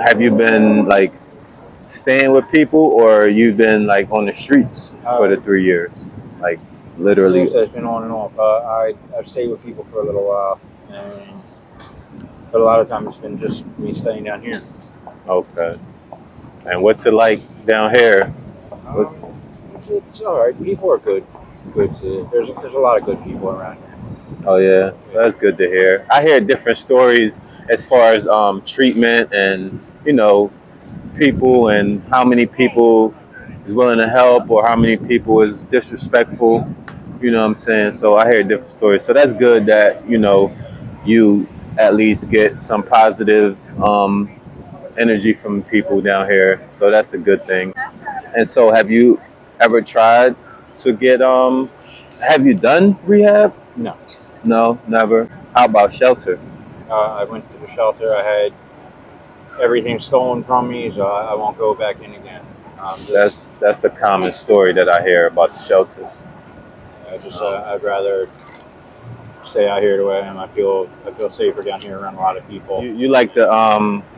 have you been like staying with people, or you've been like on the streets for the 3 years, like literally? It's been on and off. I've stayed with people for a little while, but a lot of times it's been just me staying down here. Okay. And what's it like down here? It's all right. People are good. There's a lot of good people around here. Oh yeah, that's good to hear. I hear different stories as far as treatment and people and how many people is willing to help or how many people is disrespectful. You know what I'm saying? So I hear different stories. So that's good that you at least get some positive energy from people down here. So that's a good thing. And so have you ever tried to get have you done rehab? No. No, never. How about shelter? I went to the shelter. I had everything stolen from me, so I won't go back in again. That's a common story that I hear about the shelters. I'd rather stay out here the way I am. I feel safer down here around a lot of people. You like the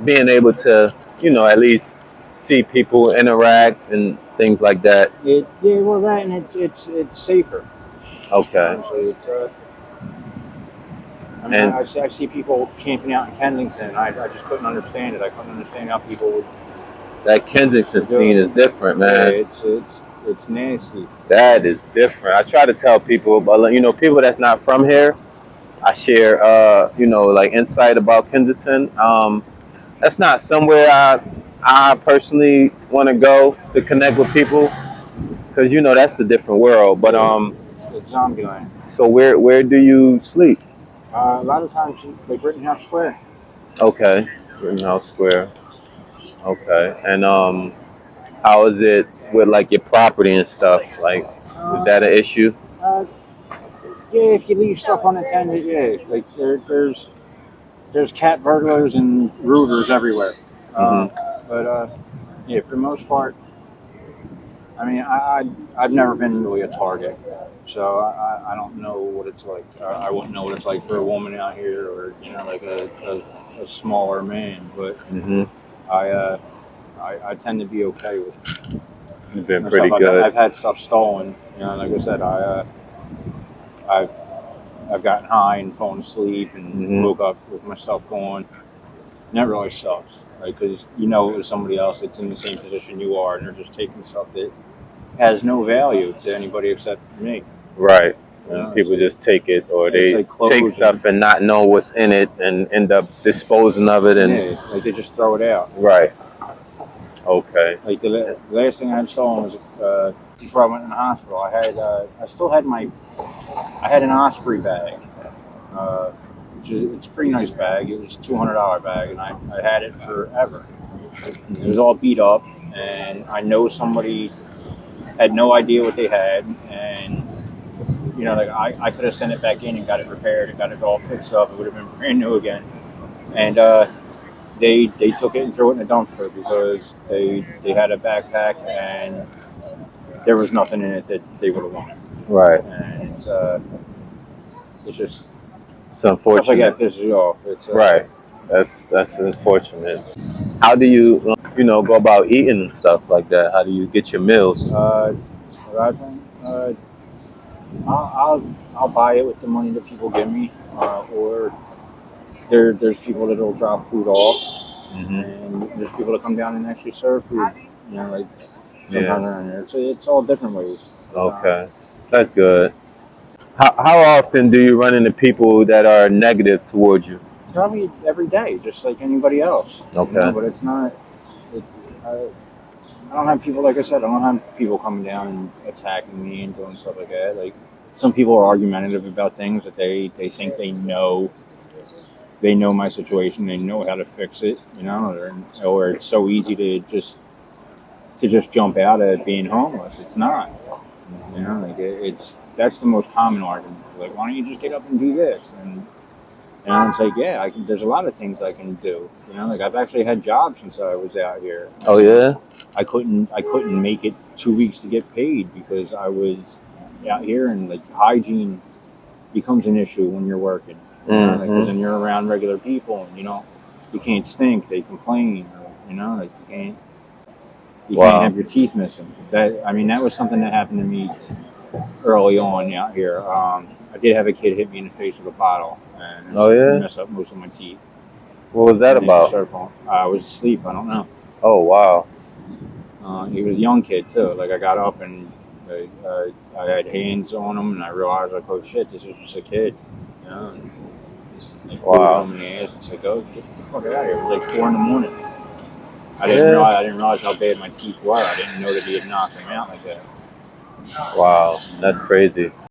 being able to at least see people interact and things like that. Well, that and it's safer. Okay. Honestly, I see people camping out in Kensington. I just couldn't understand it. I couldn't understand how people would. That Kensington scene is different, man. Yeah, it's nasty. That is different. I try to tell people, but people that's not from here, I share like insight about Kensington. That's not somewhere I personally want to go to connect with people, because that's a different world. But it's zombie land. So where do you sleep? A lot of times, like Rittenhouse Square. Okay, Rittenhouse Square. Okay, and how is it with like your property and stuff? Like, is that an issue? Yeah, if you leave stuff unattended, yeah. Like there's cat burglars and rooters everywhere. But yeah, for the most part, I mean, I've never been really a target, so I don't know what it's like. I wouldn't know what it's like for a woman out here, or like a smaller man. But I tend to be okay with it. You've been pretty good. I've had stuff stolen. Like I said, I've gotten high and fallen asleep and woke up with my stuff gone. And that really sucks, right? Because it was somebody else that's in the same position you are, and they're just taking stuff that has no value to anybody except me. Right. And people just take it, or they like take stuff and not know what's in it and end up disposing of it. And like they just throw it out. Right. Okay. Like the last thing I had stolen was before I went in the hospital. I had an Osprey bag, it's a pretty nice bag. It was a $200 bag, and I had it forever. It was all beat up, and I know somebody had no idea what they had, and like I could have sent it back in and got it repaired and got it all fixed up. It would have been brand new again. And they took it and threw it in a dumpster because they had a backpack and there was nothing in it that they would have wanted. Right. And it's just it's unfortunate. Stuff like that pisses you off. Right. That's unfortunate. How do you go about eating and stuff like that? How do you get your meals? I'll buy it with the money that people give me, or there's people that will drop food off, and there's people that come down and actually serve food. Like sometimes around here. It's all different ways. Okay, that's good. How often do you run into people that are negative towards you? Probably every day, just like anybody else. Okay. But it's not. I don't have people, like I said, I don't have people coming down and attacking me and doing stuff like that. Like, some people are argumentative about things that they think they know my situation, they know how to fix it, or it's so easy to just jump out at being homeless. It's not. That's the most common argument. Like, why don't you just get up and do this? And it's like, yeah, there's a lot of things I can do. Like I've actually had jobs since I was out here. Oh yeah. I couldn't make it 2 weeks to get paid because I was out here, and like hygiene becomes an issue when you're working. Because then you're around regular people, and you can't stink. They complain. You know, like you can't Wow. have your teeth missing. That was something that happened to me early on out here. I did have a kid hit me in the face with a bottle and Oh yeah. mess up most of my teeth. What was that And it just about? started falling. I was asleep. I don't know. Oh wow. He was a young kid too. Like I got up and I had hands on him, and I realized like, oh shit, this is just a kid. You know, and they booted Wow. him in the ass. It's like, oh, get the fuck out of here. It was like 4 in the morning. Yeah. I didn't realize how bad my teeth were. I didn't know that he had knocked them out like that. Wow. That's crazy.